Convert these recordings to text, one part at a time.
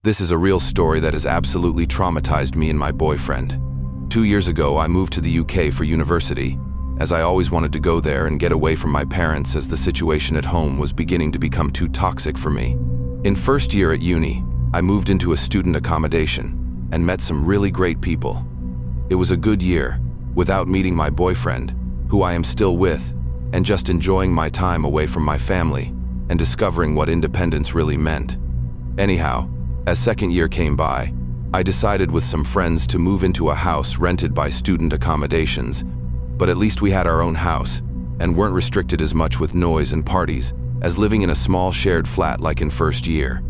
This is a real story that has absolutely traumatized me and my boyfriend. 2 years ago, I moved to the UK for university, as I always wanted to go there and get away from my parents as the situation at home was beginning to become too toxic for me. In first year at uni, I moved into a student accommodation and met some really great people. It was a good year, without meeting my boyfriend, who I am still with, and just enjoying my time away from my family and discovering what independence really meant. Anyhow, as second year came by, I decided with some friends to move into a house rented by student accommodations, but at least we had our own house and weren't restricted as much with noise and parties as living in a small shared flat like in first year.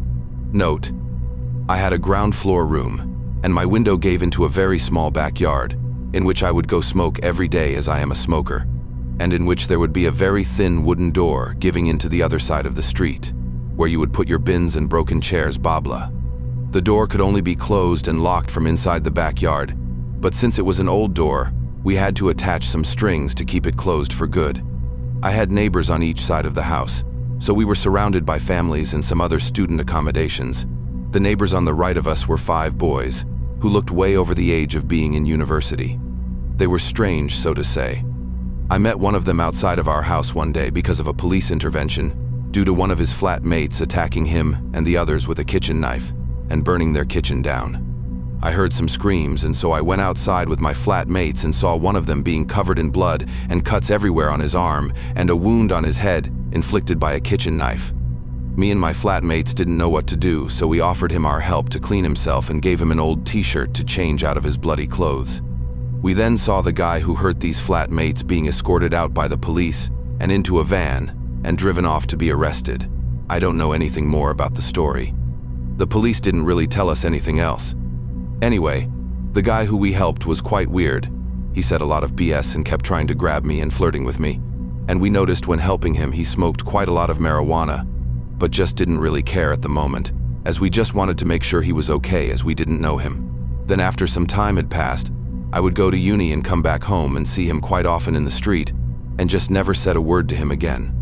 Note, I had a ground floor room, and my window gave into a very small backyard, in which I would go smoke every day as I am a smoker, and in which there would be a very thin wooden door giving into the other side of the street, where you would put your bins and broken chairs, babla. The door could only be closed and locked from inside the backyard, but since it was an old door, we had to attach some strings to keep it closed for good. I had neighbors on each side of the house, so we were surrounded by families and some other student accommodations. The neighbors on the right of us were 5 boys, who looked way over the age of being in university. They were strange, so to say. I met one of them outside of our house one day because of a police intervention, due to one of his flat mates attacking him and the others with a kitchen knife and burning their kitchen down. I heard some screams, and so I went outside with my flat mates and saw one of them being covered in blood and cuts everywhere on his arm and a wound on his head inflicted by a kitchen knife. Me and my flatmates didn't know what to do, so we offered him our help to clean himself and gave him an old t-shirt to change out of his bloody clothes. We then saw the guy who hurt these flatmates being escorted out by the police and into a van and driven off to be arrested. I don't know anything more about the story. The police didn't really tell us anything else. Anyway, the guy who we helped was quite weird. He said a lot of BS and kept trying to grab me and flirting with me, and we noticed when helping him he smoked quite a lot of marijuana, but just didn't really care at the moment, as we just wanted to make sure he was okay as we didn't know him. Then after some time had passed, I would go to uni and come back home and see him quite often in the street, and just never said a word to him again.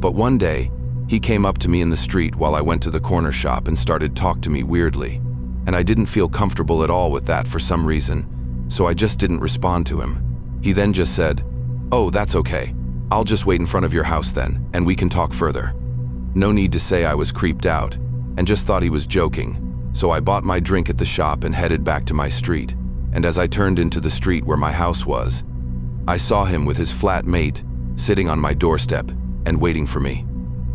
But one day, he came up to me in the street while I went to the corner shop and started talking to me weirdly, and I didn't feel comfortable at all with that for some reason, so I just didn't respond to him. He then just said, "Oh, that's okay. I'll just wait in front of your house then, and we can talk further." No need to say I was creeped out, and just thought he was joking, so I bought my drink at the shop and headed back to my street, and as I turned into the street where my house was, I saw him with his flat mate sitting on my doorstep and waiting for me.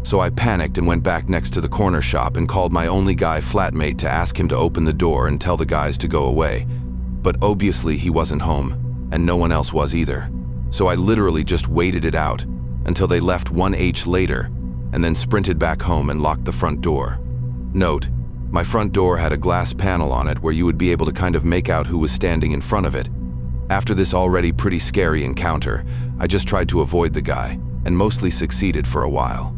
So I panicked and went back next to the corner shop and called my only guy flatmate to ask him to open the door and tell the guys to go away. But obviously he wasn't home, and no one else was either. So I literally just waited it out until they left 1h later, and then sprinted back home and locked the front door. Note, my front door had a glass panel on it where you would be able to kind of make out who was standing in front of it. After this already pretty scary encounter, I just tried to avoid the guy, and mostly succeeded for a while.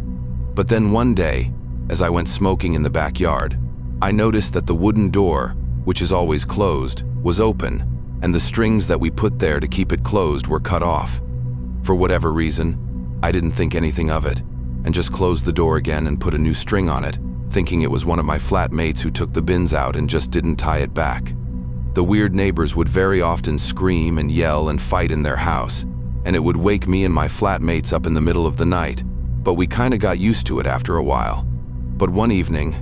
But then one day, as I went smoking in the backyard, I noticed that the wooden door, which is always closed, was open, and the strings that we put there to keep it closed were cut off. For whatever reason, I didn't think anything of it, and just closed the door again and put a new string on it, thinking it was one of my flatmates who took the bins out and just didn't tie it back. The weird neighbors would very often scream and yell and fight in their house, and it would wake me and my flatmates up in the middle of the night, but we kinda got used to it after a while. But one evening,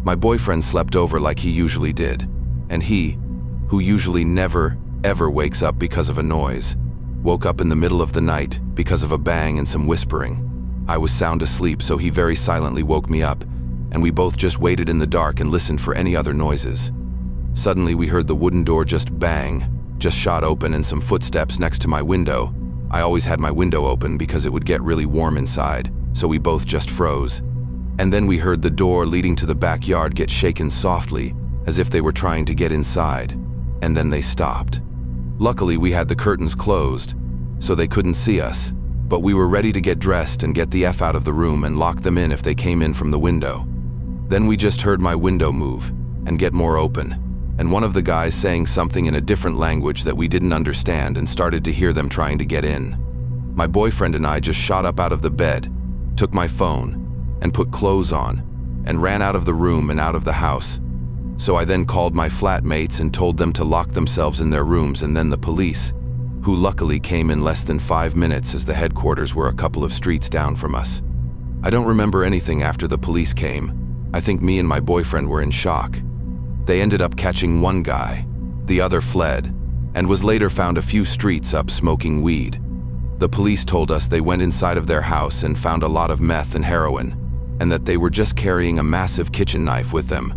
my boyfriend slept over like he usually did, and he, who usually never, ever wakes up because of a noise, woke up in the middle of the night because of a bang and some whispering. I was sound asleep, so he very silently woke me up, and we both just waited in the dark and listened for any other noises. Suddenly we heard the wooden door just bang, just shot open, and some footsteps next to my window. I always had my window open because it would get really warm inside, so we both just froze. And then we heard the door leading to the backyard get shaken softly, as if they were trying to get inside, and then they stopped. Luckily, we had the curtains closed, so they couldn't see us, but we were ready to get dressed and get the F out of the room and lock them in if they came in from the window. Then we just heard my window move and get more open, and one of the guys saying something in a different language that we didn't understand, and started to hear them trying to get in. My boyfriend and I just shot up out of the bed, took my phone, and put clothes on, and ran out of the room and out of the house. So I then called my flatmates and told them to lock themselves in their rooms, and then the police, who luckily came in less than 5 minutes as the headquarters were a couple of streets down from us. I don't remember anything after the police came. I think me and my boyfriend were in shock. They ended up catching one guy. The other fled, and was later found a few streets up smoking weed. The police told us they went inside of their house and found a lot of meth and heroin, and that they were just carrying a massive kitchen knife with them.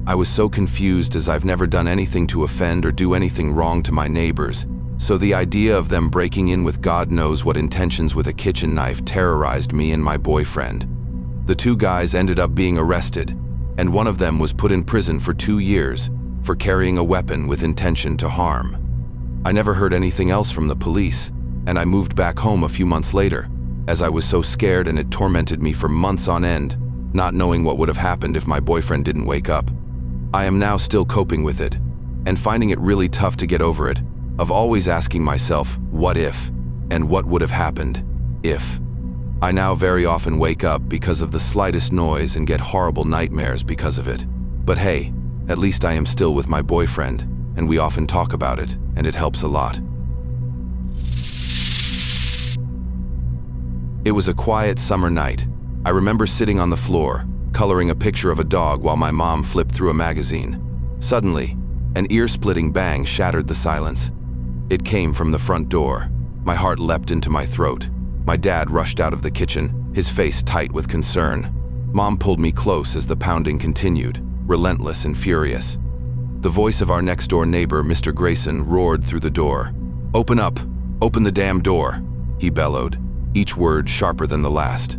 I was so confused, as I've never done anything to offend or do anything wrong to my neighbors, so the idea of them breaking in with God knows what intentions with a kitchen knife terrorized me and my boyfriend. The 2 guys ended up being arrested, and one of them was put in prison for 2 years for carrying a weapon with intention to harm. I never heard anything else from the police, and I moved back home a few months later, as I was so scared and it tormented me for months on end, not knowing what would have happened if my boyfriend didn't wake up. I am now still coping with it, and finding it really tough to get over it, of always asking myself, what if, and what would have happened, if. I now very often wake up because of the slightest noise and get horrible nightmares because of it. But hey, at least I am still with my boyfriend, and we often talk about it, and it helps a lot. It was a quiet summer night. I remember sitting on the floor, coloring a picture of a dog while my mom flipped through a magazine. Suddenly, an ear-splitting bang shattered the silence. It came from the front door. My heart leapt into my throat. My dad rushed out of the kitchen, his face tight with concern. Mom pulled me close as the pounding continued, relentless and furious. The voice of our next-door neighbor, Mr. Grayson, roared through the door. "Open up! Open the damn door!" he bellowed, each word sharper than the last.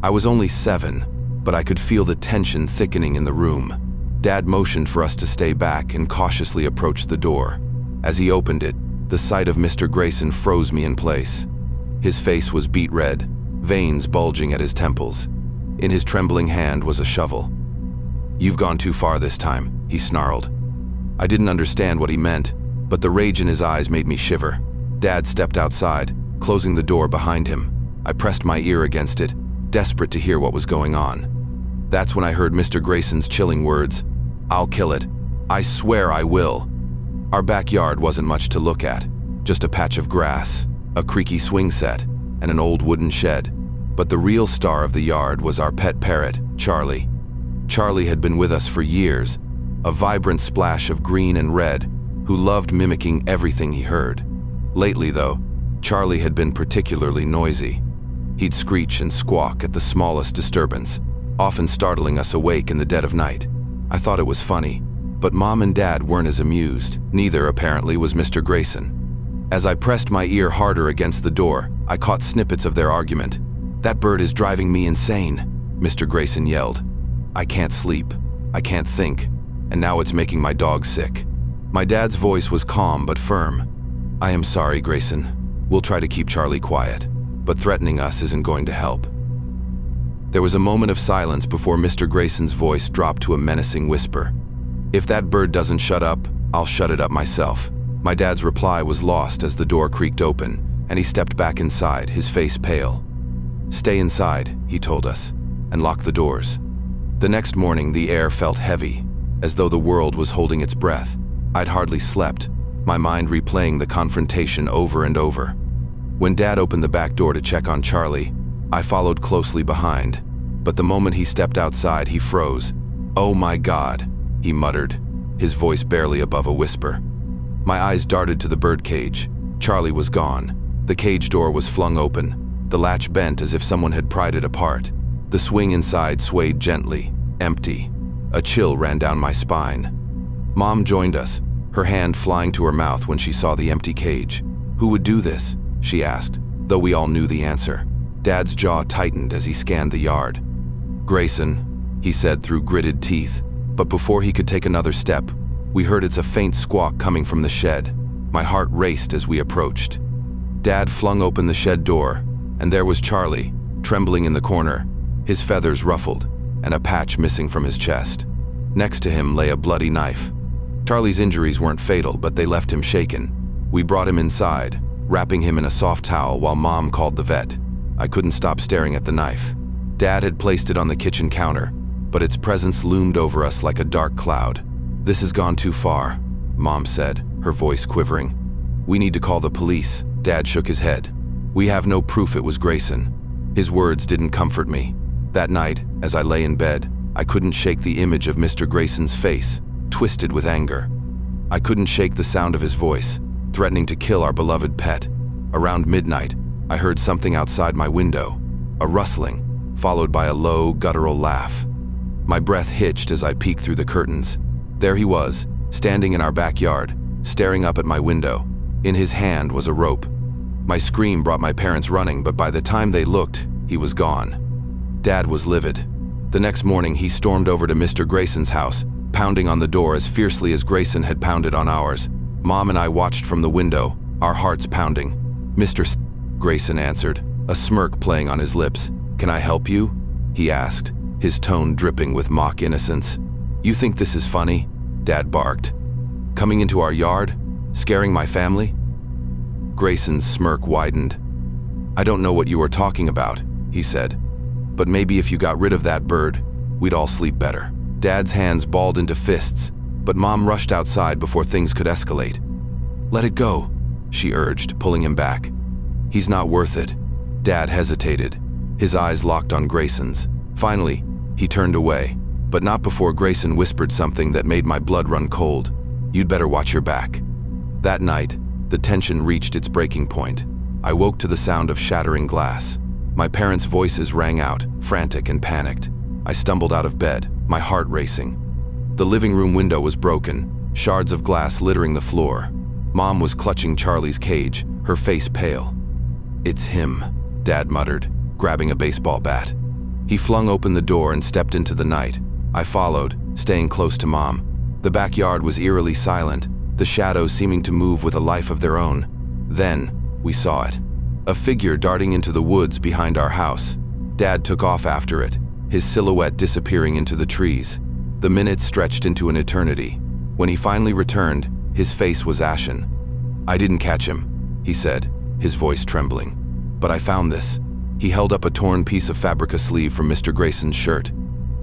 I was only 7, but I could feel the tension thickening in the room. Dad motioned for us to stay back and cautiously approached the door. As he opened it, the sight of Mr. Grayson froze me in place. His face was beet red, veins bulging at his temples. In his trembling hand was a shovel. "You've gone too far this time," he snarled. I didn't understand what he meant, but the rage in his eyes made me shiver. Dad stepped outside, closing the door behind him. I pressed my ear against it, desperate to hear what was going on. That's when I heard Mr. Grayson's chilling words, "I'll kill it. I swear I will." Our backyard wasn't much to look at, just a patch of grass, a creaky swing set, and an old wooden shed. But the real star of the yard was our pet parrot, Charlie. Charlie had been with us for years, a vibrant splash of green and red, who loved mimicking everything he heard. Lately, though, Charlie had been particularly noisy. He'd screech and squawk at the smallest disturbance, often startling us awake in the dead of night. I thought it was funny, but Mom and Dad weren't as amused. Neither, apparently, was Mr. Grayson. As I pressed my ear harder against the door, I caught snippets of their argument. "That bird is driving me insane," Mr. Grayson yelled. "I can't sleep, I can't think, and now it's making my dog sick." My dad's voice was calm but firm. "I am sorry, Grayson. We'll try to keep Charlie quiet, but threatening us isn't going to help." There was a moment of silence before Mr. Grayson's voice dropped to a menacing whisper. "If that bird doesn't shut up, I'll shut it up myself." My dad's reply was lost as the door creaked open, and he stepped back inside, his face pale. "Stay inside," he told us, "and lock the doors." The next morning, the air felt heavy, as though the world was holding its breath. I'd hardly slept, my mind replaying the confrontation over and over. When Dad opened the back door to check on Charlie, I followed closely behind, but the moment he stepped outside, he froze. "Oh my God," he muttered, his voice barely above a whisper. My eyes darted to the birdcage. Charlie was gone. The cage door was flung open, the latch bent as if someone had pried it apart. The swing inside swayed gently, empty. A chill ran down my spine. Mom joined us, her hand flying to her mouth when she saw the empty cage. "Who would do this?" she asked, though we all knew the answer. Dad's jaw tightened as he scanned the yard. "Grayson," he said through gritted teeth, but before he could take another step, we heard a faint squawk coming from the shed. My heart raced as we approached. Dad flung open the shed door, and there was Charlie, trembling in the corner, his feathers ruffled, and a patch missing from his chest. Next to him lay a bloody knife. Charlie's injuries weren't fatal, but they left him shaken. We brought him inside, wrapping him in a soft towel while Mom called the vet. I couldn't stop staring at the knife. Dad had placed it on the kitchen counter, but its presence loomed over us like a dark cloud. "This has gone too far," Mom said, her voice quivering. "We need to call the police." Dad shook his head. "We have no proof it was Grayson." His words didn't comfort me. That night, as I lay in bed, I couldn't shake the image of Mr. Grayson's face, twisted with anger. I couldn't shake the sound of his voice, threatening to kill our beloved pet. Around midnight, I heard something outside my window, a rustling, followed by a low, guttural laugh. My breath hitched as I peeked through the curtains. There he was, standing in our backyard, staring up at my window. In his hand was a rope. My scream brought my parents running, but by the time they looked, he was gone. Dad was livid. The next morning, he stormed over to Mr. Grayson's house, pounding on the door as fiercely as Grayson had pounded on ours. Mom and I watched from the window, our hearts pounding. Grayson answered, a smirk playing on his lips. "Can I help you?" he asked, his tone dripping with mock innocence. "You think this is funny?" Dad barked. "Coming into our yard? Scaring my family?" Grayson's smirk widened. "I don't know what you are talking about," he said. "But maybe if you got rid of that bird, we'd all sleep better." Dad's hands balled into fists, but Mom rushed outside before things could escalate. "Let it go," she urged, pulling him back. "He's not worth it." Dad hesitated, his eyes locked on Grayson's. Finally, he turned away, but not before Grayson whispered something that made my blood run cold. "You'd better watch your back." That night, the tension reached its breaking point. I woke to the sound of shattering glass. My parents' voices rang out, frantic and panicked. I stumbled out of bed, my heart racing. The living room window was broken, shards of glass littering the floor. Mom was clutching Charlie's cage, her face pale. "It's him," Dad muttered, grabbing a baseball bat. He flung open the door and stepped into the night. I followed, staying close to Mom. The backyard was eerily silent, the shadows seeming to move with a life of their own. Then, we saw it. A figure darting into the woods behind our house. Dad took off after it, his silhouette disappearing into the trees. The minutes stretched into an eternity. When he finally returned, his face was ashen. "I didn't catch him," he said, his voice trembling. "But I found this." He held up a torn piece of fabrica sleeve from Mr. Grayson's shirt.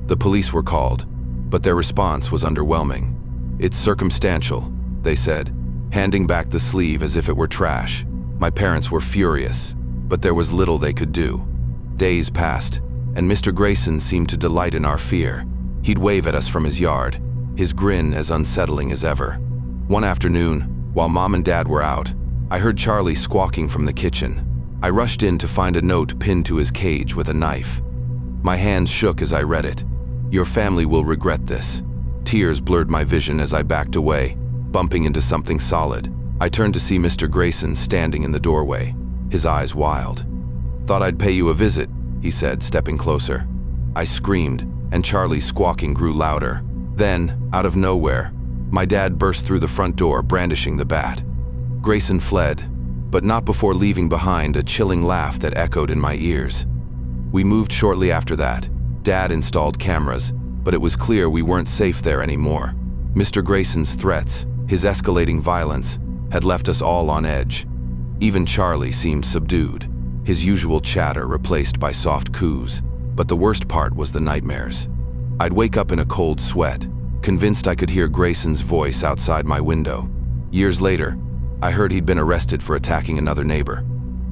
The police were called, but their response was underwhelming. "It's circumstantial," they said, handing back the sleeve as if it were trash. My parents were furious, but there was little they could do. Days passed, and Mr. Grayson seemed to delight in our fear. He'd wave at us from his yard, his grin as unsettling as ever. One afternoon, while Mom and Dad were out, I heard Charlie squawking from the kitchen. I rushed in to find a note pinned to his cage with a knife. My hands shook as I read it. "Your family will regret this." Tears blurred my vision as I backed away, bumping into something solid. I turned to see Mr. Grayson standing in the doorway, his eyes wild. "Thought I'd pay you a visit," he said, stepping closer. I screamed, and Charlie's squawking grew louder. Then, out of nowhere, my dad burst through the front door, brandishing the bat. Grayson fled, but not before leaving behind a chilling laugh that echoed in my ears. We moved shortly after that. Dad installed cameras, but it was clear we weren't safe there anymore. Mr. Grayson's threats, his escalating violence, had left us all on edge. Even Charlie seemed subdued, his usual chatter replaced by soft coos. But the worst part was the nightmares. I'd wake up in a cold sweat, convinced I could hear Grayson's voice outside my window. Years later, I heard he'd been arrested for attacking another neighbor.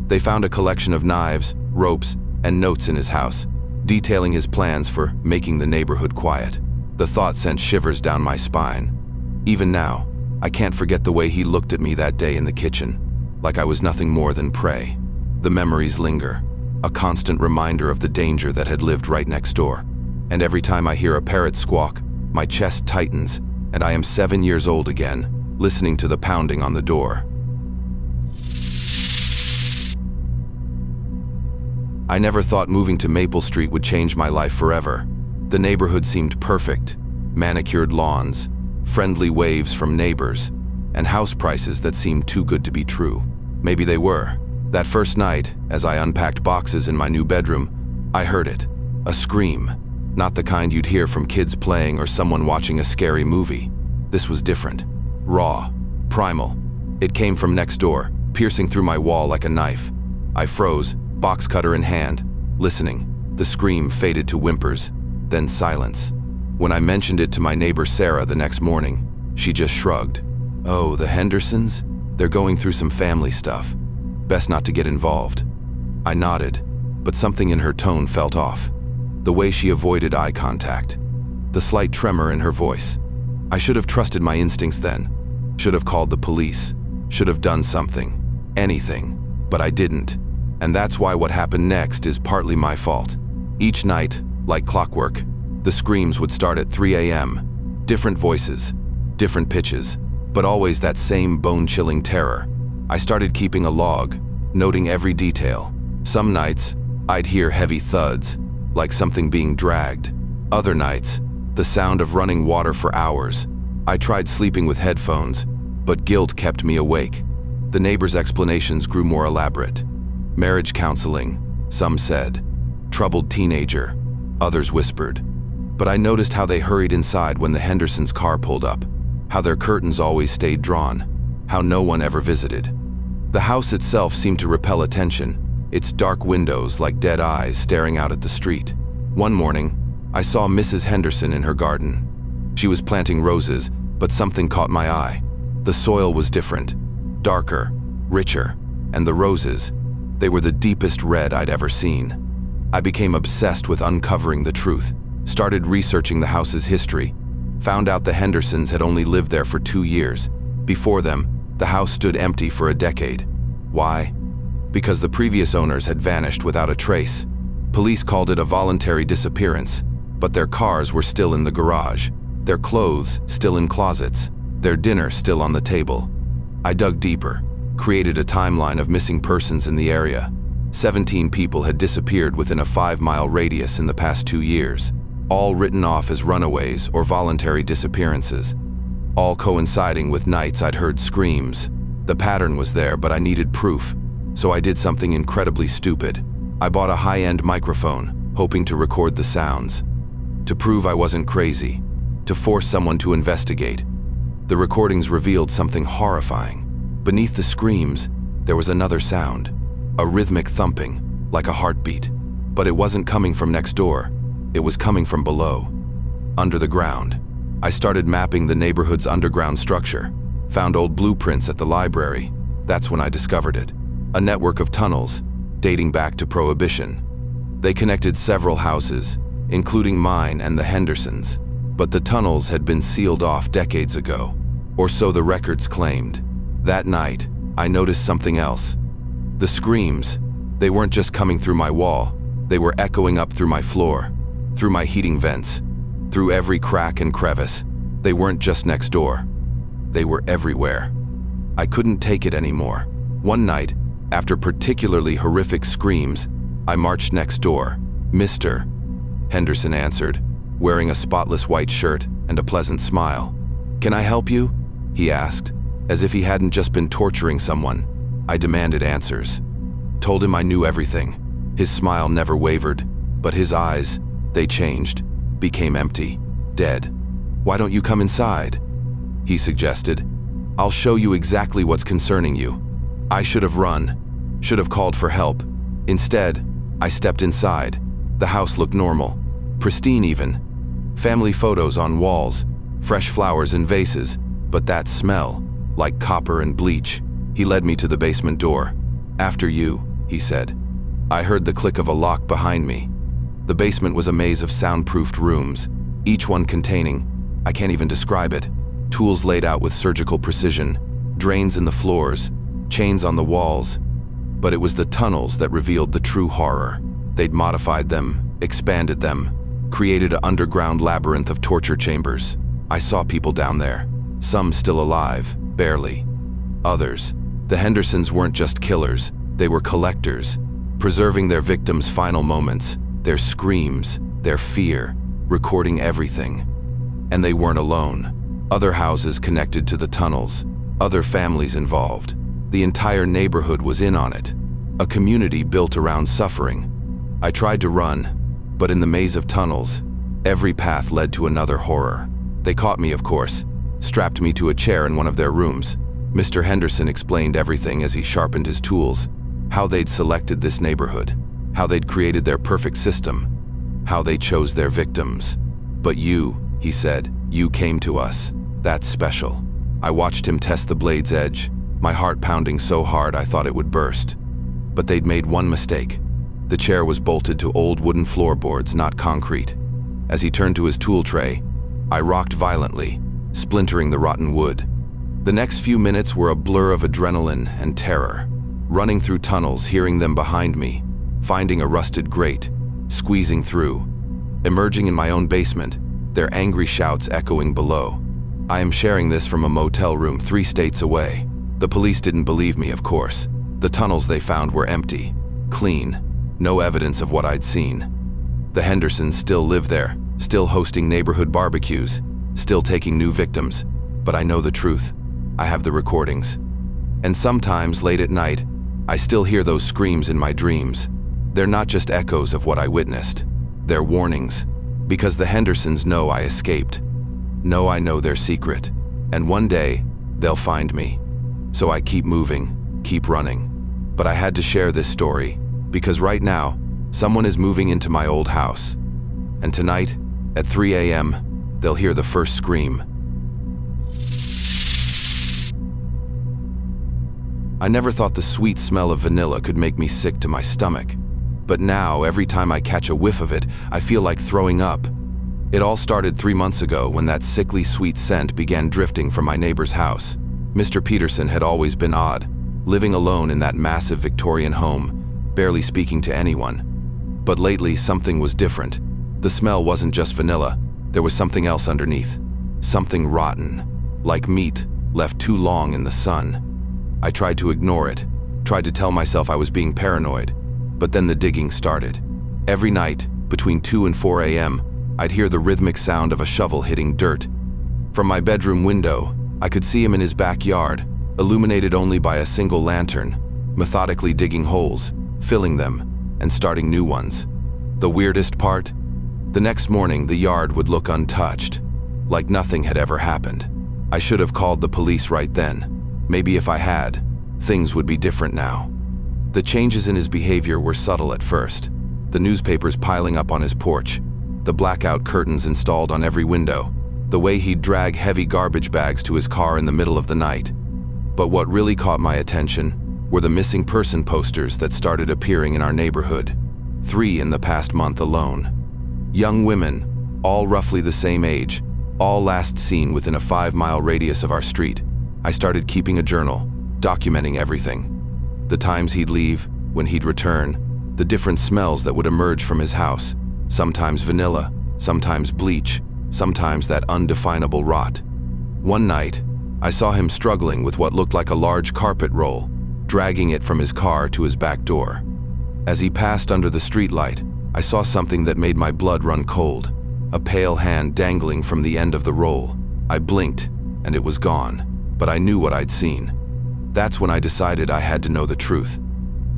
They found a collection of knives, ropes, and notes in his house, detailing his plans for making the neighborhood quiet. The thought sent shivers down my spine. Even now, I can't forget the way he looked at me that day in the kitchen, like I was nothing more than prey. The memories linger, a constant reminder of the danger that had lived right next door. And every time I hear a parrot squawk, my chest tightens, and I am 7 years old again, listening to the pounding on the door. I never thought moving to Maple Street would change my life forever. The neighborhood seemed perfect, manicured lawns, friendly waves from neighbors, and house prices that seemed too good to be true. Maybe they were. That first night, as I unpacked boxes in my new bedroom, I heard it. A scream. Not the kind you'd hear from kids playing or someone watching a scary movie. This was different. Raw. Primal. It came from next door, piercing through my wall like a knife. I froze, box cutter in hand, listening. The scream faded to whimpers, then silence. When I mentioned it to my neighbor Sarah the next morning, she just shrugged. "Oh, the Hendersons? They're going through some family stuff. Best not to get involved." I nodded, but something in her tone felt off. The way she avoided eye contact. The slight tremor in her voice. I should have trusted my instincts then. Should have called the police. Should have done something. Anything. But I didn't. And that's why what happened next is partly my fault. Each night, like clockwork, the screams would start at 3 a.m. Different voices, different pitches, but always that same bone-chilling terror. I started keeping a log, noting every detail. Some nights, I'd hear heavy thuds, like something being dragged. Other nights, the sound of running water for hours. I tried sleeping with headphones, but guilt kept me awake. The neighbors' explanations grew more elaborate. Marriage counseling, some said. Troubled teenager, others whispered. But I noticed how they hurried inside when the Hendersons' car pulled up, how their curtains always stayed drawn, how no one ever visited. The house itself seemed to repel attention, its dark windows like dead eyes staring out at the street. One morning, I saw Mrs. Henderson in her garden. She was planting roses, but something caught my eye. The soil was different, darker, richer, and the roses, they were the deepest red I'd ever seen. I became obsessed with uncovering the truth, started researching the house's history, found out the Hendersons had only lived there for 2 years. Before them, the house stood empty for a decade. Why? Because the previous owners had vanished without a trace. Police called it a voluntary disappearance, but their cars were still in the garage, their clothes still in closets, their dinner still on the table. I dug deeper, created a timeline of missing persons in the area. 17 people had disappeared within a 5-mile radius in the past 2 years, all written off as runaways or voluntary disappearances, all coinciding with nights I'd heard screams. The pattern was there, but I needed proof, so I did something incredibly stupid. I bought a high-end microphone, hoping to record the sounds. To prove I wasn't crazy, to force someone to investigate. The recordings revealed something horrifying. Beneath the screams, there was another sound, a rhythmic thumping, like a heartbeat. But it wasn't coming from next door, it was coming from below, under the ground. I started mapping the neighborhood's underground structure, found old blueprints at the library. That's when I discovered it. A network of tunnels, dating back to Prohibition. They connected several houses, including mine and the Hendersons. But the tunnels had been sealed off decades ago, or so the records claimed. That night, I noticed something else. The screams, they weren't just coming through my wall, they were echoing up through my floor, through my heating vents, through every crack and crevice. They weren't just next door, they were everywhere. I couldn't take it anymore. One night, after particularly horrific screams, I marched next door. "Mr. Henderson answered, wearing a spotless white shirt and a pleasant smile. "Can I help you?" he asked, as if he hadn't just been torturing someone. I demanded answers. Told him I knew everything. His smile never wavered, but his eyes, they changed, became empty, dead. "Why don't you come inside?" he suggested. "I'll show you exactly what's concerning you." I should have run, should have called for help. Instead, I stepped inside. The house looked normal, pristine even. Family photos on walls, fresh flowers in vases, but that smell, like copper and bleach. He led me to the basement door. "After you," he said. I heard the click of a lock behind me. The basement was a maze of soundproofed rooms, each one containing, I can't even describe it, tools laid out with surgical precision, drains in the floors, chains on the walls. But it was the tunnels that revealed the true horror. They'd modified them, expanded them, created an underground labyrinth of torture chambers. I saw people down there, some still alive, barely. Others, the Hendersons weren't just killers, they were collectors, preserving their victims' final moments, their screams, their fear, recording everything. And they weren't alone. Other houses connected to the tunnels, other families involved. The entire neighborhood was in on it, a community built around suffering. I tried to run, but in the maze of tunnels, every path led to another horror. They caught me, of course, strapped me to a chair in one of their rooms. Mr. Henderson explained everything as he sharpened his tools, how they'd selected this neighborhood, how they'd created their perfect system, how they chose their victims. "But you," he said. "You came to us. That's special." I watched him test the blade's edge, my heart pounding so hard I thought it would burst. But they'd made one mistake. The chair was bolted to old wooden floorboards, not concrete. As he turned to his tool tray, I rocked violently, splintering the rotten wood. The next few minutes were a blur of adrenaline and terror. Running through tunnels, hearing them behind me, finding a rusted grate, squeezing through. Emerging in my own basement, their angry shouts echoing below. I am sharing this from a motel room 3 states away. The police didn't believe me, of course. The tunnels they found were empty, clean, no evidence of what I'd seen. The Hendersons still live there, still hosting neighborhood barbecues, still taking new victims. But I know the truth. I have the recordings. And sometimes, late at night, I still hear those screams in my dreams. They're not just echoes of what I witnessed. They're warnings. Because the Hendersons know I escaped. Know I know their secret. And one day, they'll find me. So I keep moving, keep running. But I had to share this story, because right now, someone is moving into my old house. And tonight, at 3 a.m., they'll hear the first scream. I never thought the sweet smell of vanilla could make me sick to my stomach. But now, every time I catch a whiff of it, I feel like throwing up. It all started 3 months ago when that sickly sweet scent began drifting from my neighbor's house. Mr. Peterson had always been odd, living alone in that massive Victorian home, barely speaking to anyone. But lately, something was different. The smell wasn't just vanilla. There was something else underneath. Something rotten, like meat left too long in the sun. I tried to ignore it, tried to tell myself I was being paranoid, but then the digging started. Every night, between 2 and 4 a.m., I'd hear the rhythmic sound of a shovel hitting dirt. From my bedroom window, I could see him in his backyard, illuminated only by a single lantern, methodically digging holes, filling them, and starting new ones. The weirdest part? The next morning, the yard would look untouched, like nothing had ever happened. I should have called the police right then. Maybe if I had, things would be different now. The changes in his behavior were subtle at first. The newspapers piling up on his porch, the blackout curtains installed on every window, the way he'd drag heavy garbage bags to his car in the middle of the night. But what really caught my attention were the missing person posters that started appearing in our neighborhood. 3 in the past month alone. Young women, all roughly the same age, all last seen within a 5-mile radius of our street. I started keeping a journal, documenting everything. The times he'd leave, when he'd return, the different smells that would emerge from his house. Sometimes vanilla, sometimes bleach, sometimes that undefinable rot. One night, I saw him struggling with what looked like a large carpet roll, dragging it from his car to his back door. As he passed under the streetlight, I saw something that made my blood run cold, a pale hand dangling from the end of the roll. I blinked, and it was gone. But I knew what I'd seen. That's when I decided I had to know the truth.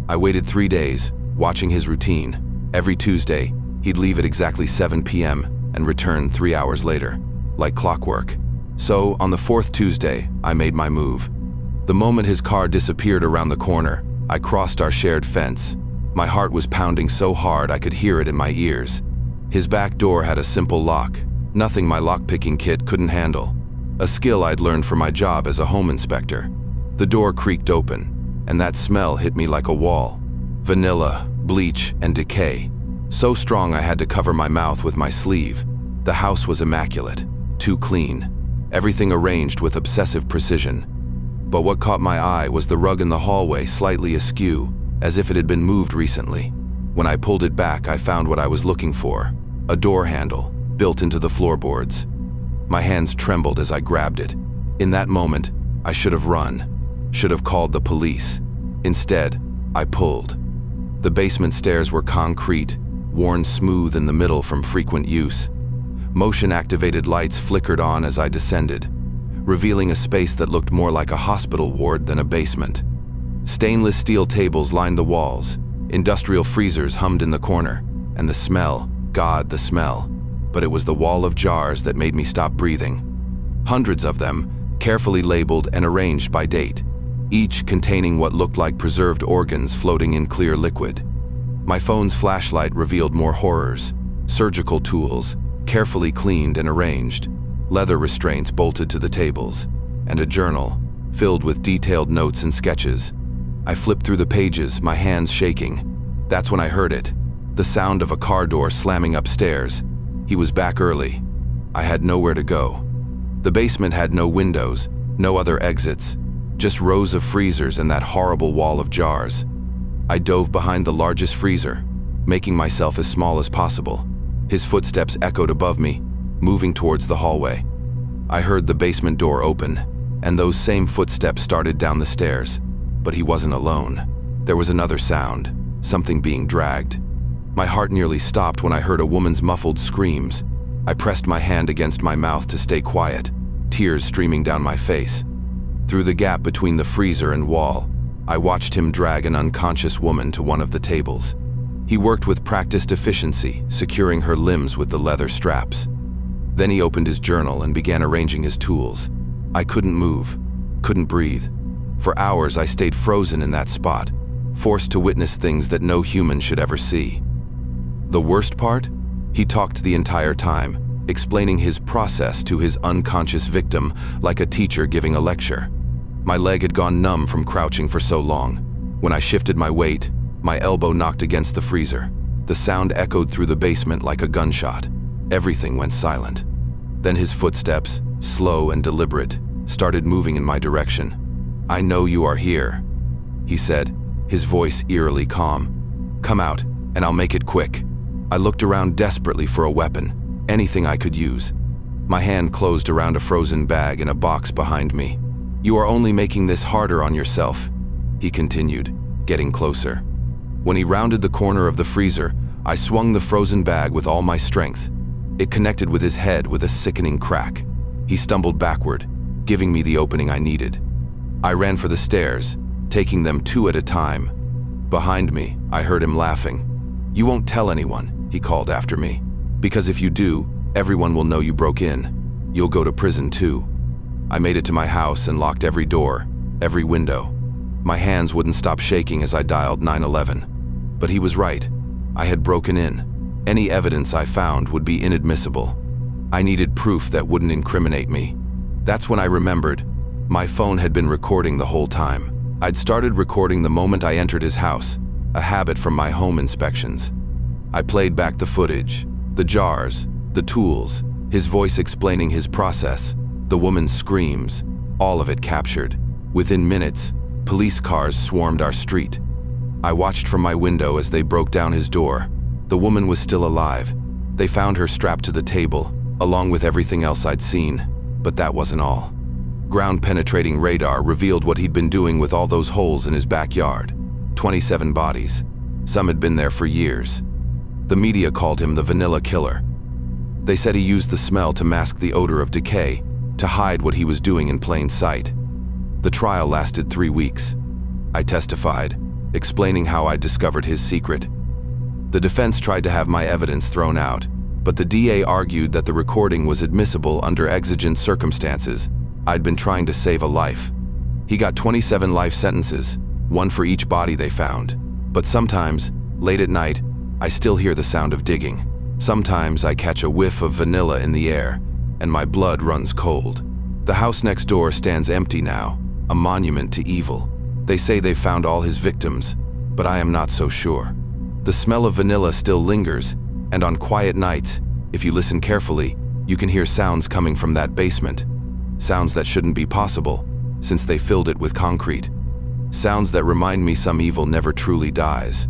I waited 3 days, watching his routine. Every Tuesday, he'd leave at exactly 7 p.m. and return 3 hours later, like clockwork. So, on the 4th Tuesday, I made my move. The moment his car disappeared around the corner, I crossed our shared fence. My heart was pounding so hard I could hear it in my ears. His back door had a simple lock, nothing my lockpicking kit couldn't handle. A skill I'd learned for my job as a home inspector. The door creaked open, and that smell hit me like a wall. Vanilla, bleach, and decay. So strong I had to cover my mouth with my sleeve. The house was immaculate, too clean, everything arranged with obsessive precision. But what caught my eye was the rug in the hallway slightly askew, as if it had been moved recently. When I pulled it back, I found what I was looking for, a door handle built into the floorboards. My hands trembled as I grabbed it. In that moment, I should have run, should have called the police. Instead, I pulled. The basement stairs were concrete, worn smooth in the middle from frequent use. Motion-activated lights flickered on as I descended, revealing a space that looked more like a hospital ward than a basement. Stainless steel tables lined the walls, industrial freezers hummed in the corner, and the smell, God, the smell. But it was the wall of jars that made me stop breathing. Hundreds of them, carefully labeled and arranged by date, each containing what looked like preserved organs floating in clear liquid. My phone's flashlight revealed more horrors, surgical tools, carefully cleaned and arranged, leather restraints bolted to the tables, and a journal filled with detailed notes and sketches. I flipped through the pages, my hands shaking. That's when I heard it, the sound of a car door slamming upstairs. He was back early. I had nowhere to go. The basement had no windows, no other exits, just rows of freezers and that horrible wall of jars. I dove behind the largest freezer, making myself as small as possible. His footsteps echoed above me, moving towards the hallway. I heard the basement door open, and those same footsteps started down the stairs. But he wasn't alone. There was another sound, something being dragged. My heart nearly stopped when I heard a woman's muffled screams. I pressed my hand against my mouth to stay quiet, tears streaming down my face. Through the gap between the freezer and wall, I watched him drag an unconscious woman to one of the tables. He worked with practiced efficiency, securing her limbs with the leather straps. Then he opened his journal and began arranging his tools. I couldn't move, couldn't breathe. For hours I stayed frozen in that spot, forced to witness things that no human should ever see. The worst part? He talked the entire time, explaining his process to his unconscious victim like a teacher giving a lecture. My leg had gone numb from crouching for so long. When I shifted my weight, my elbow knocked against the freezer. The sound echoed through the basement like a gunshot. Everything went silent. Then his footsteps, slow and deliberate, started moving in my direction. "I know you are here," he said, his voice eerily calm. "Come out, and I'll make it quick." I looked around desperately for a weapon, anything I could use. My hand closed around a frozen bag in a box behind me. "You are only making this harder on yourself," he continued, getting closer. When he rounded the corner of the freezer, I swung the frozen bag with all my strength. It connected with his head with a sickening crack. He stumbled backward, giving me the opening I needed. I ran for the stairs, taking them two at a time. Behind me, I heard him laughing. "You won't tell anyone," he called after me. "Because if you do, everyone will know you broke in. You'll go to prison too." I made it to my house and locked every door, every window. My hands wouldn't stop shaking as I dialed 911. But he was right. I had broken in. Any evidence I found would be inadmissible. I needed proof that wouldn't incriminate me. That's when I remembered. My phone had been recording the whole time. I'd started recording the moment I entered his house, a habit from my home inspections. I played back the footage, the jars, the tools, his voice explaining his process, the woman's screams, all of it captured. Within minutes, police cars swarmed our street. I watched from my window as they broke down his door. The woman was still alive. They found her strapped to the table, along with everything else I'd seen. But that wasn't all. Ground-penetrating radar revealed what he'd been doing with all those holes in his backyard. 27 bodies. Some had been there for years. The media called him the vanilla killer. They said he used the smell to mask the odor of decay, to hide what he was doing in plain sight. The trial lasted 3 weeks. I testified, explaining how I discovered his secret. The defense tried to have my evidence thrown out, but the DA argued that the recording was admissible under exigent circumstances. I'd been trying to save a life. He got 27 life sentences, one for each body they found. But sometimes, late at night, I still hear the sound of digging. Sometimes I catch a whiff of vanilla in the air, and my blood runs cold. The house next door stands empty now, a monument to evil. They say they've found all his victims, but I am not so sure. The smell of vanilla still lingers, and on quiet nights, if you listen carefully, you can hear sounds coming from that basement. Sounds that shouldn't be possible, since they filled it with concrete. Sounds that remind me some evil never truly dies.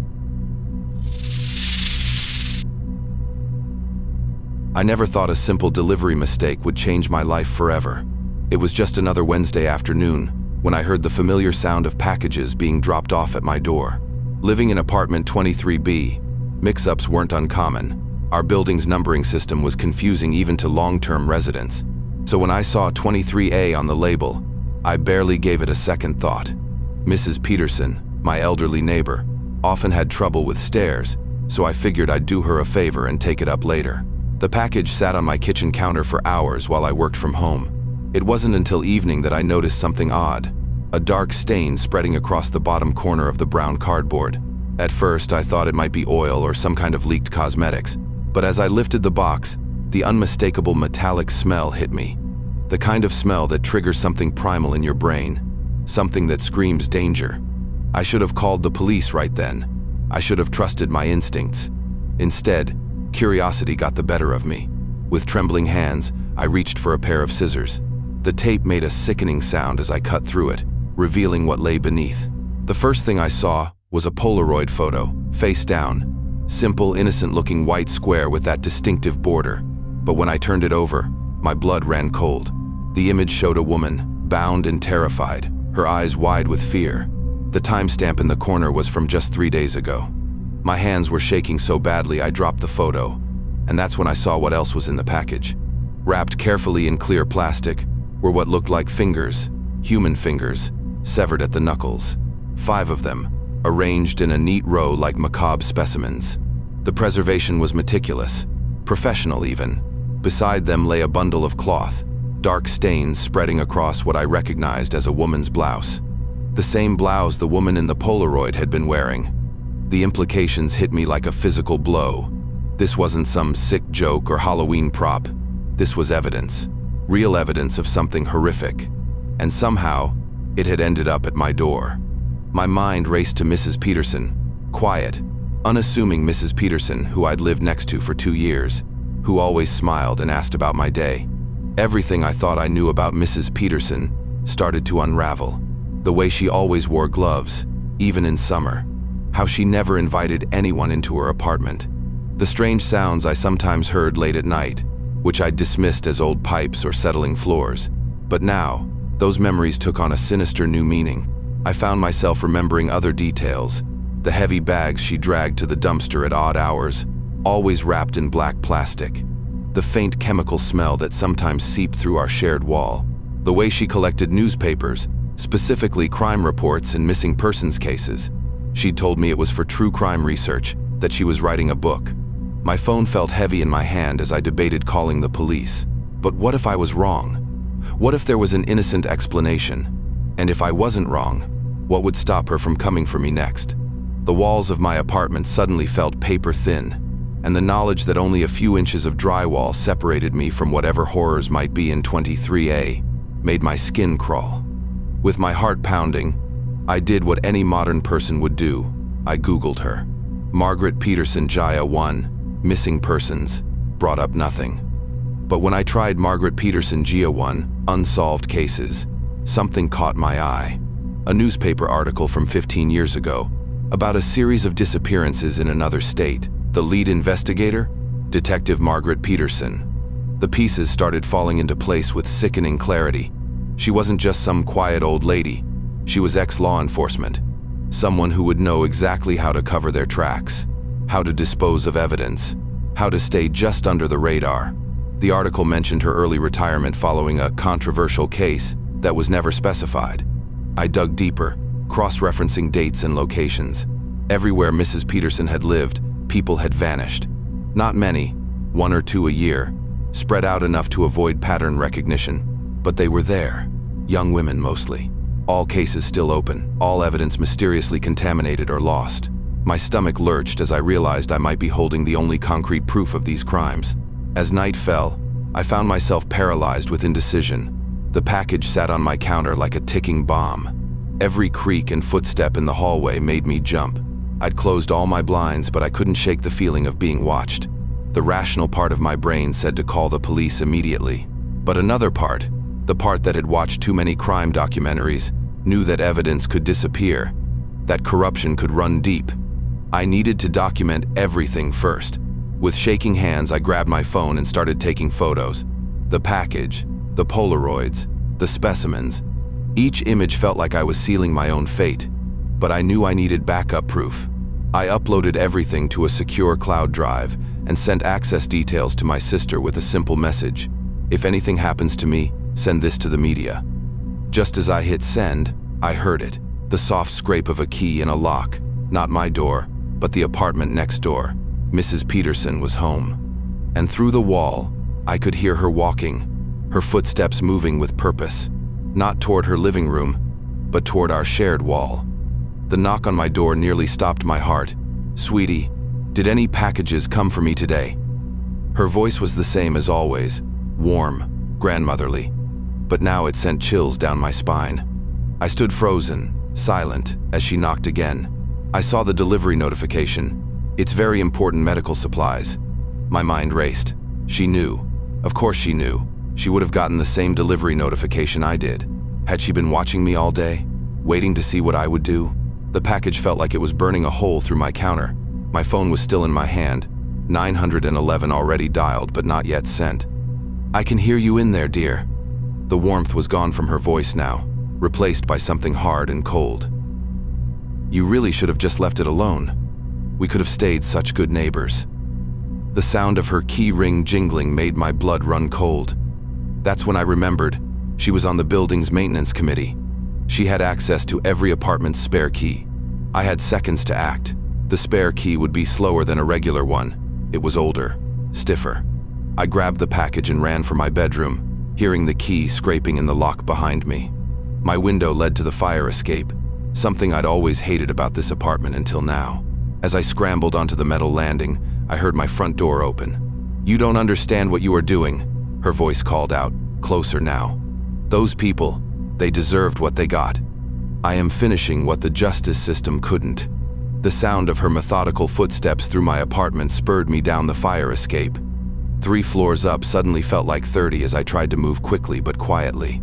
I never thought a simple delivery mistake would change my life forever. It was just another Wednesday afternoon when I heard the familiar sound of packages being dropped off at my door. Living in apartment 23B, mix-ups weren't uncommon. Our building's numbering system was confusing even to long-term residents. So when I saw 23A on the label, I barely gave it a second thought. Mrs. Peterson, my elderly neighbor, often had trouble with stairs, so I figured I'd do her a favor and take it up later. The package sat on my kitchen counter for hours while I worked from home. It wasn't until evening that I noticed something odd, a dark stain spreading across the bottom corner of the brown cardboard. At first, I thought it might be oil or some kind of leaked cosmetics, but as I lifted the box, The unmistakable metallic smell hit me. The kind of smell that triggers something primal in your brain, something that screams danger. I should have called the police right then. I should have trusted my instincts. Instead, curiosity got the better of me. With trembling hands, I reached for a pair of scissors. The tape made a sickening sound as I cut through it, revealing what lay beneath. The first thing I saw was a Polaroid photo, face down. Simple, innocent-looking white square with that distinctive border. But when I turned it over, my blood ran cold. The image showed a woman, bound and terrified, her eyes wide with fear. The timestamp in the corner was from just 3 days ago. My hands were shaking so badly I dropped the photo, and that's when I saw what else was in the package. Wrapped carefully in clear plastic were what looked like fingers, human fingers, severed at the knuckles. 5 of them, arranged in a neat row like macabre specimens. The preservation was meticulous, professional even. Beside them lay a bundle of cloth, dark stains spreading across what I recognized as a woman's blouse. The same blouse the woman in the Polaroid had been wearing. The implications hit me like a physical blow. This wasn't some sick joke or Halloween prop. This was evidence, real evidence of something horrific. And somehow, it had ended up at my door. My mind raced to Mrs. Peterson, quiet, unassuming Mrs. Peterson, who I'd lived next to for 2 years, who always smiled and asked about my day. Everything I thought I knew about Mrs. Peterson started to unravel. The way she always wore gloves, even in summer. How she never invited anyone into her apartment. The strange sounds I sometimes heard late at night, which I dismissed as old pipes or settling floors. But now, those memories took on a sinister new meaning. I found myself remembering other details. The heavy bags she dragged to the dumpster at odd hours, always wrapped in black plastic. The faint chemical smell that sometimes seeped through our shared wall. The way she collected newspapers, specifically crime reports and missing persons cases. She'd told me it was for true crime research, that she was writing a book. My phone felt heavy in my hand as I debated calling the police. But what if I was wrong? What if there was an innocent explanation? And if I wasn't wrong, what would stop her from coming for me next? The walls of my apartment suddenly felt paper thin, and the knowledge that only a few inches of drywall separated me from whatever horrors might be in 23A made my skin crawl. With my heart pounding, I did what any modern person would do. I Googled her. Margaret Peterson Jaya 1, missing persons, brought up nothing. But when I tried Margaret Peterson Jia 1, unsolved cases, something caught my eye. A newspaper article from 15 years ago about a series of disappearances in another state. The lead investigator? Detective Margaret Peterson. The pieces started falling into place with sickening clarity. She wasn't just some quiet old lady. She was ex-law enforcement. Someone who would know exactly how to cover their tracks, how to dispose of evidence, how to stay just under the radar. The article mentioned her early retirement following a controversial case that was never specified. I dug deeper, cross-referencing dates and locations. Everywhere Mrs. Peterson had lived, people had vanished. Not many, 1 or 2 a year, spread out enough to avoid pattern recognition. But they were there, young women mostly. All cases still open, all evidence mysteriously contaminated or lost. My stomach lurched as I realized I might be holding the only concrete proof of these crimes. As night fell, I found myself paralyzed with indecision. The package sat on my counter like a ticking bomb. Every creak and footstep in the hallway made me jump. I'd closed all my blinds, but I couldn't shake the feeling of being watched. The rational part of my brain said to call the police immediately. But another part, the part that had watched too many crime documentaries, knew that evidence could disappear, that corruption could run deep. I needed to document everything first. With shaking hands, I grabbed my phone and started taking photos. The package, the Polaroids, the specimens. Each image felt like I was sealing my own fate, but I knew I needed backup proof. I uploaded everything to a secure cloud drive and sent access details to my sister with a simple message. If anything happens to me, send this to the media. Just as I hit send, I heard it, the soft scrape of a key in a lock. Not my door, but the apartment next door. Mrs. Peterson was home. And through the wall, I could hear her walking, her footsteps moving with purpose, not toward her living room, but toward our shared wall. The knock on my door nearly stopped my heart. "Sweetie, did any packages come for me today?" Her voice was the same as always, warm, grandmotherly, but now it sent chills down my spine. I stood frozen, silent, as she knocked again. I saw the delivery notification. It's very important medical supplies. My mind raced. She knew. Of course she knew. She would have gotten the same delivery notification I did. Had she been watching me all day, waiting to see what I would do? The package felt like it was burning a hole through my counter. My phone was still in my hand. 911 already dialed, but not yet sent. "I can hear you in there, dear." The warmth was gone from her voice now, replaced by something hard and cold. "You really should have just left it alone. We could have stayed such good neighbors." The sound of her key ring jingling made my blood run cold. That's when I remembered she was on the building's maintenance committee. She had access to every apartment's spare key. I had seconds to act. The spare key would be slower than a regular one. It was older, stiffer. I grabbed the package and ran for my bedroom, hearing the key scraping in the lock behind me. My window led to the fire escape, something I'd always hated about this apartment until now. As I scrambled onto the metal landing, I heard my front door open. "You don't understand what you are doing," her voice called out, closer now. "Those people, they deserved what they got. I am finishing what the justice system couldn't." The sound of her methodical footsteps through my apartment spurred me down the fire escape. 3 floors up suddenly felt like 30 as I tried to move quickly but quietly.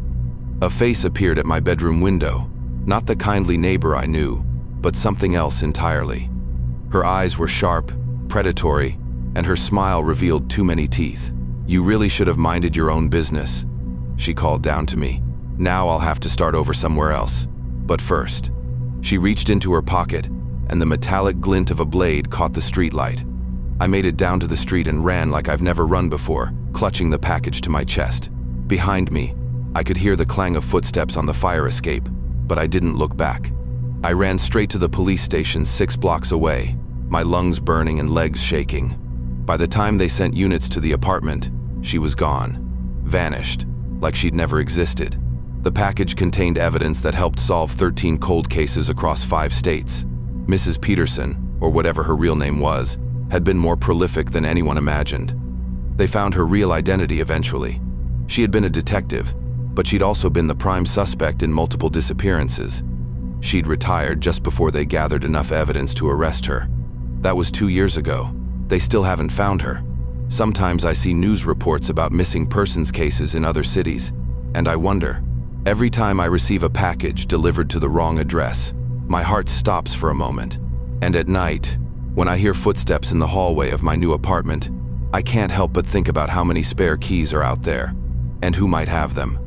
A face appeared at my bedroom window, not the kindly neighbor I knew, but something else entirely. Her eyes were sharp, predatory, and her smile revealed too many teeth. "You really should have minded your own business," she called down to me. "Now I'll have to start over somewhere else. But first." She reached into her pocket, and the metallic glint of a blade caught the streetlight. I made it down to the street and ran like I've never run before, clutching the package to my chest. Behind me, I could hear the clang of footsteps on the fire escape, but I didn't look back. I ran straight to the police station 6 blocks away, my lungs burning and legs shaking. By the time they sent units to the apartment, she was gone, vanished, like she'd never existed. The package contained evidence that helped solve 13 cold cases across 5 states. Mrs. Peterson, or whatever her real name was, had been more prolific than anyone imagined. They found her real identity eventually. She had been a detective, but she'd also been the prime suspect in multiple disappearances. She'd retired just before they gathered enough evidence to arrest her. That was 2 years ago. They still haven't found her. Sometimes I see news reports about missing persons cases in other cities, and I wonder, every time I receive a package delivered to the wrong address, my heart stops for a moment. And at night, when I hear footsteps in the hallway of my new apartment, I can't help but think about how many spare keys are out there, and who might have them.